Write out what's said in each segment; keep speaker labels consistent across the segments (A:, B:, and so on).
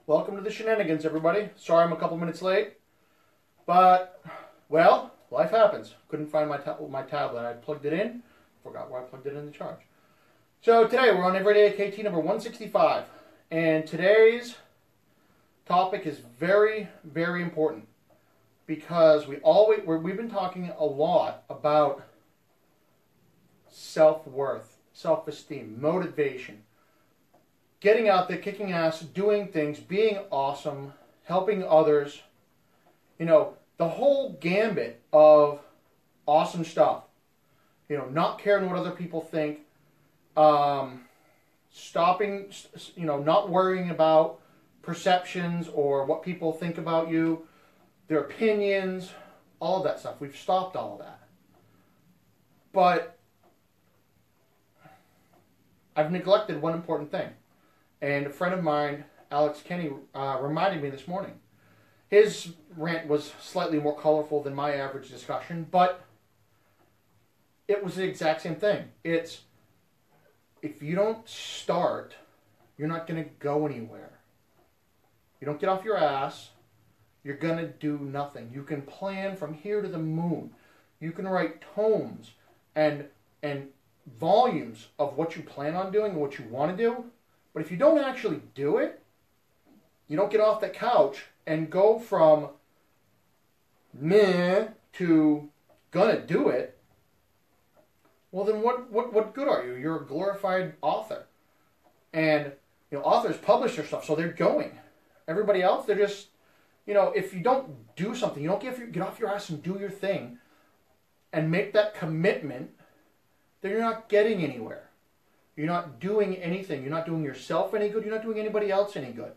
A: Welcome to the shenanigans, everybody. Sorry I'm a couple minutes late, but, well, life happens. Couldn't find my tablet. I plugged it in, forgot where I plugged it in to charge. So today we're on Everyday KT number 165, and today's topic is very, very important because we've been talking a lot about self-worth, self-esteem, motivation. Getting out there, kicking ass, doing things, being awesome, helping others. You know, the whole gambit of awesome stuff. You know, not caring what other people think. Stopping, you know, not worrying about perceptions or what people think about you, their opinions, all of that stuff. We've stopped all of that. But I've neglected one important thing. And a friend of mine, Alex Kenny, reminded me this morning. His rant was slightly more colorful than my average discussion, but it was the exact same thing. It's, if you don't start, you're not going to go anywhere. You don't get off your ass, you're going to do nothing. You can plan from here to the moon. You can write tomes and volumes of what you plan on doing and what you want to do. But if you don't actually do it, you don't get off that couch and go from meh to gonna do it, well then what good are you? You're a glorified author. And you know, authors publish their stuff, so they're going. Everybody else, they're just, you know, if you don't do something, you don't get off your ass and do your thing and make that commitment, then you're not getting anywhere. You're not doing anything. You're not doing yourself any good. You're not doing anybody else any good.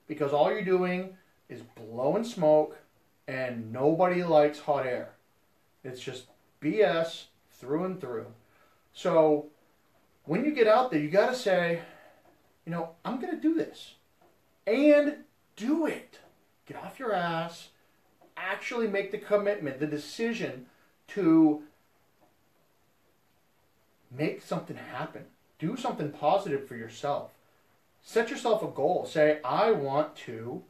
A: Because all you're doing is blowing smoke, and nobody likes hot air. It's just BS through and through. So when you get out there, you got to say, you know, I'm going to do this. And do it. Get off your ass. Actually make the commitment, the decision to make something happen. Do something positive for yourself. Set yourself a goal. Say, I want to,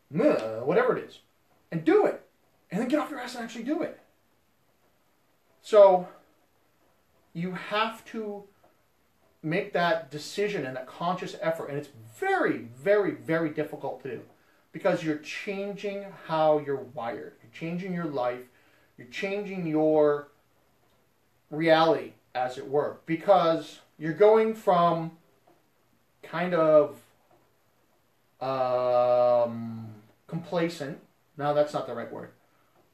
A: whatever it is, and do it. And then get off your ass and actually do it. So, you have to make that decision and that conscious effort. And it's very, very, very difficult to do. Because you're changing how you're wired. You're changing your life. You're changing your reality, as it were. Because you're going from kind of complacent. No, that's not the right word.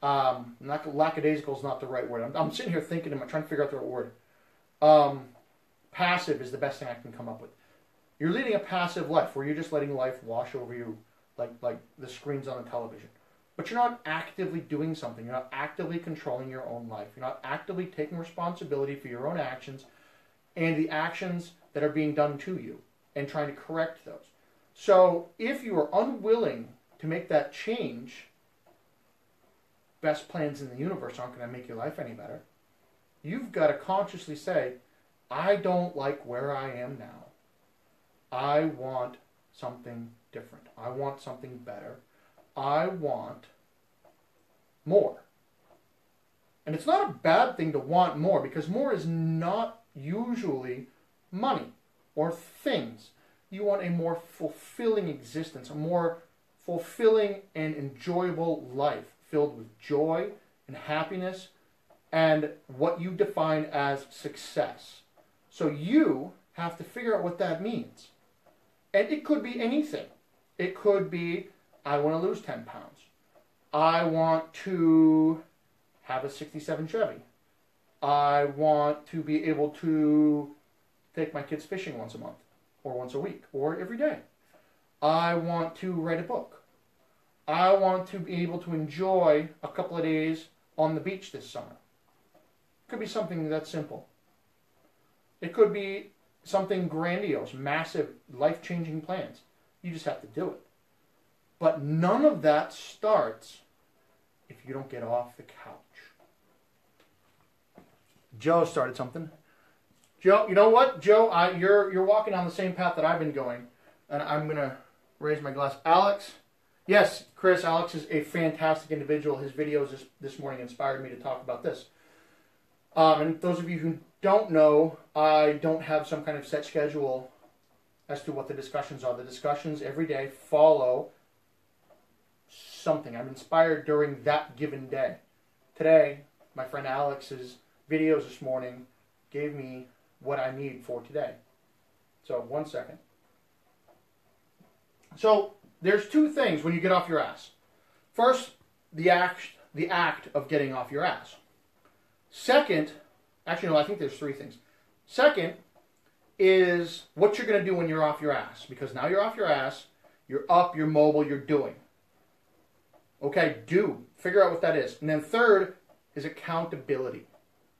A: Lackadaisical is not the right word. I'm sitting here thinking, I'm trying to figure out the right word. Passive is the best thing I can come up with. You're leading a passive life where you're just letting life wash over you like the screens on the television. But you're not actively doing something. You're not actively controlling your own life. You're not actively taking responsibility for your own actions and the actions that are being done to you, and trying to correct those. So if you are unwilling to make that change, best plans in the universe aren't going to make your life any better. You've got to consciously say, I don't like where I am now. I want something different. I want something better. I want more. And it's not a bad thing to want more, because more is not usually money or things. You want a more fulfilling existence, a more fulfilling and enjoyable life filled with joy and happiness and what you define as success. So you have to figure out what that means. And it could be anything. It could be, I want to lose 10 pounds. I want to have a 67 Chevy. I want to be able to take my kids fishing once a month, or once a week, or every day. I want to write a book. I want to be able to enjoy a couple of days on the beach this summer. It could be something that simple. It could be something grandiose, massive, life-changing plans. You just have to do it. But none of that starts if you don't get off the couch. Joe started something. Joe, you know what, Joe? You're walking on the same path that I've been going, and I'm gonna raise my glass. Alex. Yes, Chris, Alex is a fantastic individual. His videos this morning inspired me to talk about this. And those of you who don't know, I don't have some kind of set schedule as to what the discussions are. The discussions every day follow something. I'm inspired during that given day. Today, my friend Alex's videos this morning gave me what I need for today. So, 1 second. So, there's two things when you get off your ass. First, the act of getting off your ass. Second, actually no, I think there's three things. Second is what you're going to do when you're off your ass. Because now you're off your ass, you're up, you're mobile, you're doing. Okay, do. Figure out what that is. And then third is accountability.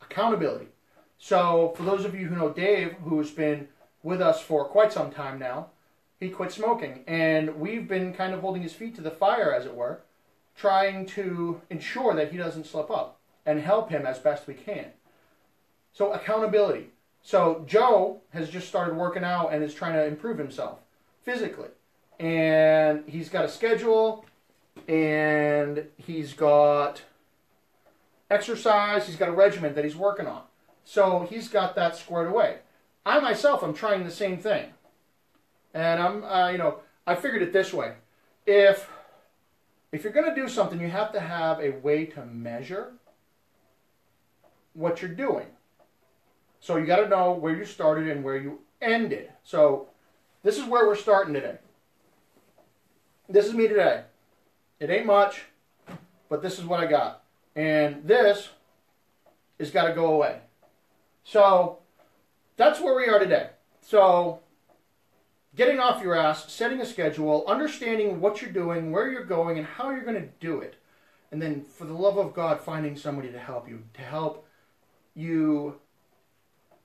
A: Accountability. So for those of you who know Dave, who's been with us for quite some time now, he quit smoking. And we've been kind of holding his feet to the fire, as it were, trying to ensure that he doesn't slip up and help him as best we can. So accountability. So Joe has just started working out and is trying to improve himself physically. And he's got a schedule, and he's got exercise, he's got a regimen that he's working on. So he's got that squared away. I myself am trying the same thing. And I figured it this way. If you're going to do something, you have to have a way to measure what you're doing. So you got to know where you started and where you ended. So this is where we're starting today. This is me today. It ain't much, but this is what I got. And this has got to go away. So that's where we are today. So getting off your ass, setting a schedule, understanding what you're doing, where you're going, and how you're going to do it. And then, for the love of God, finding somebody to help you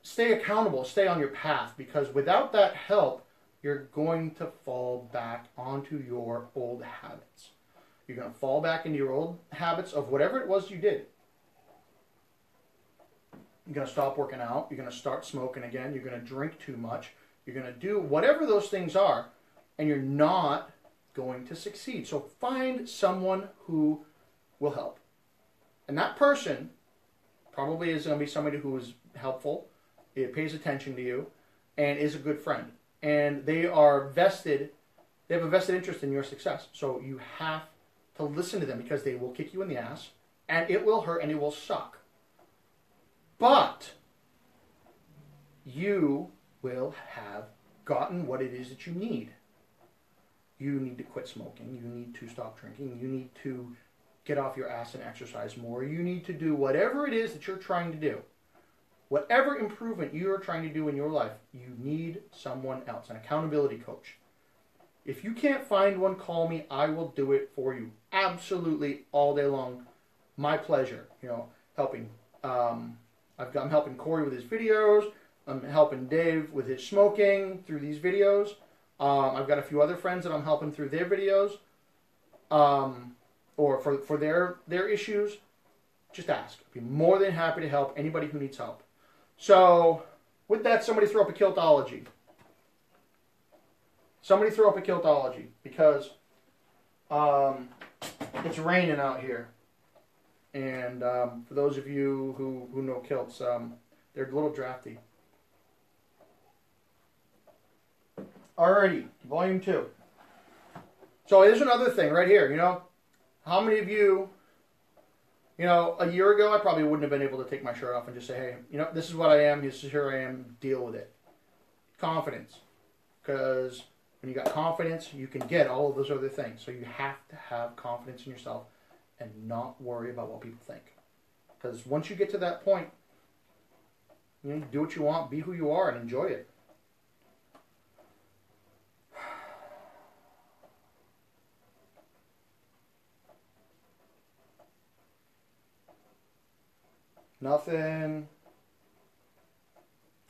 A: stay accountable, stay on your path. Because without that help, you're going to fall back onto your old habits. You're going to fall back into your old habits of whatever it was you did. You're going to stop working out. You're going to start smoking again. You're going to drink too much. You're going to do whatever those things are, and you're not going to succeed. So find someone who will help. And that person probably is going to be somebody who is helpful, it pays attention to you, and is a good friend. And they have a vested interest in your success. So you have to listen to them, because they will kick you in the ass, and it will hurt, and it will suck. But you will have gotten what it is that you need. You need to quit smoking. You need to stop drinking. You need to get off your ass and exercise more. You need to do whatever it is that you're trying to do. Whatever improvement you're trying to do in your life, you need someone else, an accountability coach. If you can't find one, call me. I will do it for you. Absolutely, all day long. My pleasure. Helping. I'm helping Corey with his videos. I'm helping Dave with his smoking through these videos. I've got a few other friends that I'm helping through their videos, or for their issues. Just ask. I'd be more than happy to help anybody who needs help. So, with that, somebody throw up a kiltology. Somebody throw up a kiltology, because it's raining out here. And for those of you who know kilts, they're a little drafty. Alrighty, volume 2. So here's another thing right here. How many of you, a year ago, I probably wouldn't have been able to take my shirt off and just say, hey, this is what I am, here I am, deal with it. Confidence. Because when you got confidence, you can get all of those other things. So you have to have confidence in yourself and not worry about what people think. Because once you get to that point, do what you want, be who you are, and enjoy it. Nothing.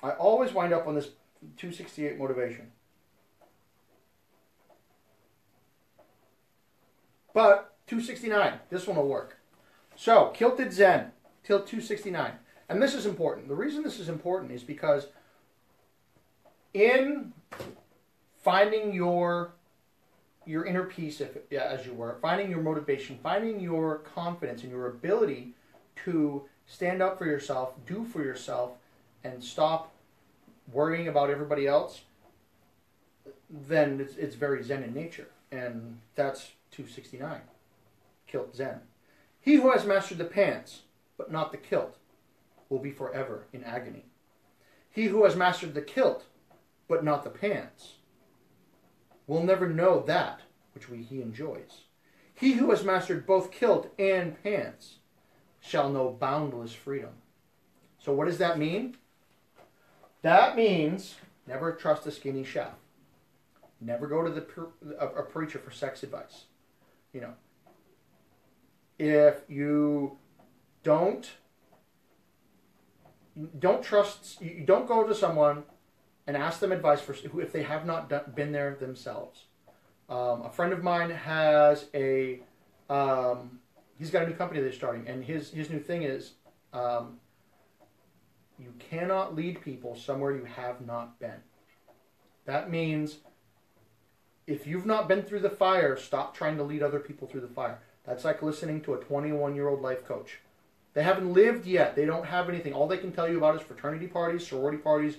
A: I always wind up on this 268 motivation. But 269, this one will work. So, Kilted Zen, till 269. And this is important. The reason this is important is because in finding your your inner peace, if yeah, as you were, finding your motivation, finding your confidence and your ability to stand up for yourself, do for yourself, and stop worrying about everybody else, then it's very Zen in nature. And that's 269, Kilt Zen. He who has mastered the pants, but not the kilt, will be forever in agony. He who has mastered the kilt, but not the pants, will never know that which he enjoys. He who has mastered both kilt and pants shall know boundless freedom. So what does that mean? That means never trust a skinny chef. Never go to a preacher for sex advice. You know, if you don't trust, you don't go to someone and ask them advice for if they have not been there themselves. A friend of mine has he's got a new company they're starting, and his new thing is, you cannot lead people somewhere you have not been. That means if you've not been through the fire, stop trying to lead other people through the fire. That's like listening to a 21-year-old life coach. They haven't lived yet. They don't have anything. All they can tell you about is fraternity parties, sorority parties,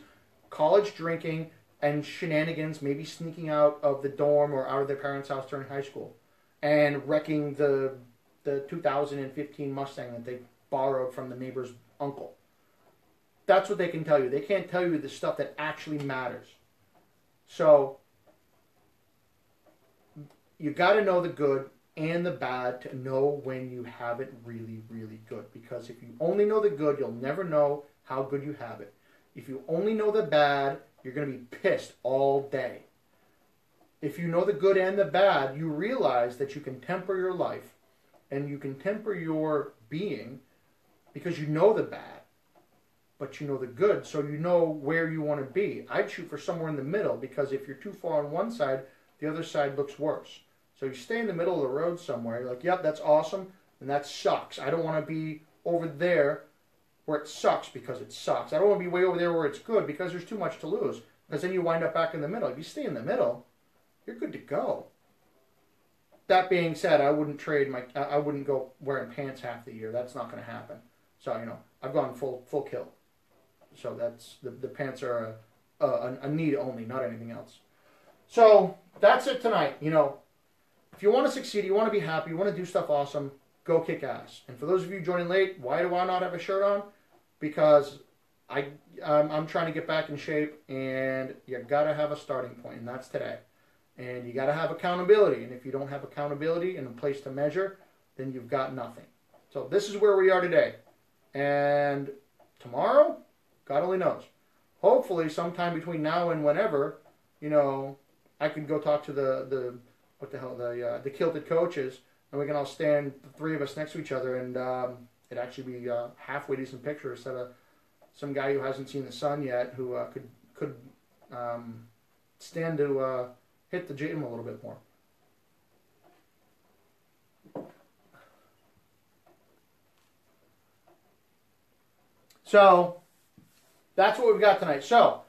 A: college drinking, and shenanigans, maybe sneaking out of the dorm or out of their parents' house during high school, and wrecking the 2015 Mustang that they borrowed from the neighbor's uncle. That's what they can tell you. They can't tell you the stuff that actually matters. So you got to know the good and the bad to know when you have it really, really good. Because if you only know the good, you'll never know how good you have it. If you only know the bad, you're going to be pissed all day. If you know the good and the bad, you realize that you can temper your life and you can temper your being because you know the bad, but you know the good, so you know where you want to be. I'd shoot for somewhere in the middle, because if you're too far on one side, the other side looks worse. So you stay in the middle of the road somewhere. You're like, yep, that's awesome, and that sucks. I don't want to be over there where it sucks because it sucks. I don't want to be way over there where it's good because there's too much to lose. Because then you wind up back in the middle. If you stay in the middle, you're good to go. That being said, I wouldn't go wearing pants half the year. That's not going to happen. So, you know, I've gone full kill. So that's the pants are a need only, not anything else. So that's it tonight. You know, if you want to succeed, you want to be happy, you want to do stuff awesome, go kick ass. And for those of you joining late, why do I not have a shirt on? Because I'm trying to get back in shape, and you got to have a starting point, and that's today. And you got to have accountability. And if you don't have accountability and a place to measure, then you've got nothing. So this is where we are today. And tomorrow, God only knows. Hopefully, sometime between now and whenever, you know, I can go talk to the kilted coaches, and we can all stand, the three of us, next to each other, and it'd actually be a halfway decent picture instead of some guy who hasn't seen the sun yet, who could stand to hit the gym a little bit more. So that's what we've got tonight. So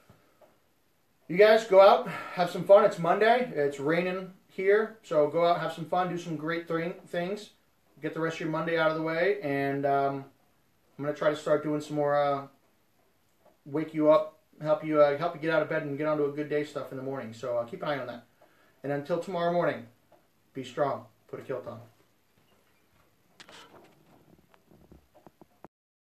A: you guys go out, have some fun. It's Monday. It's raining here, so go out, have some fun, do some great things. Get the rest of your Monday out of the way, and I'm gonna try to start doing some more wake you up, help you get out of bed and get onto a good day stuff in the morning. So keep an eye on that. And until tomorrow morning, be strong. Put a kilt on.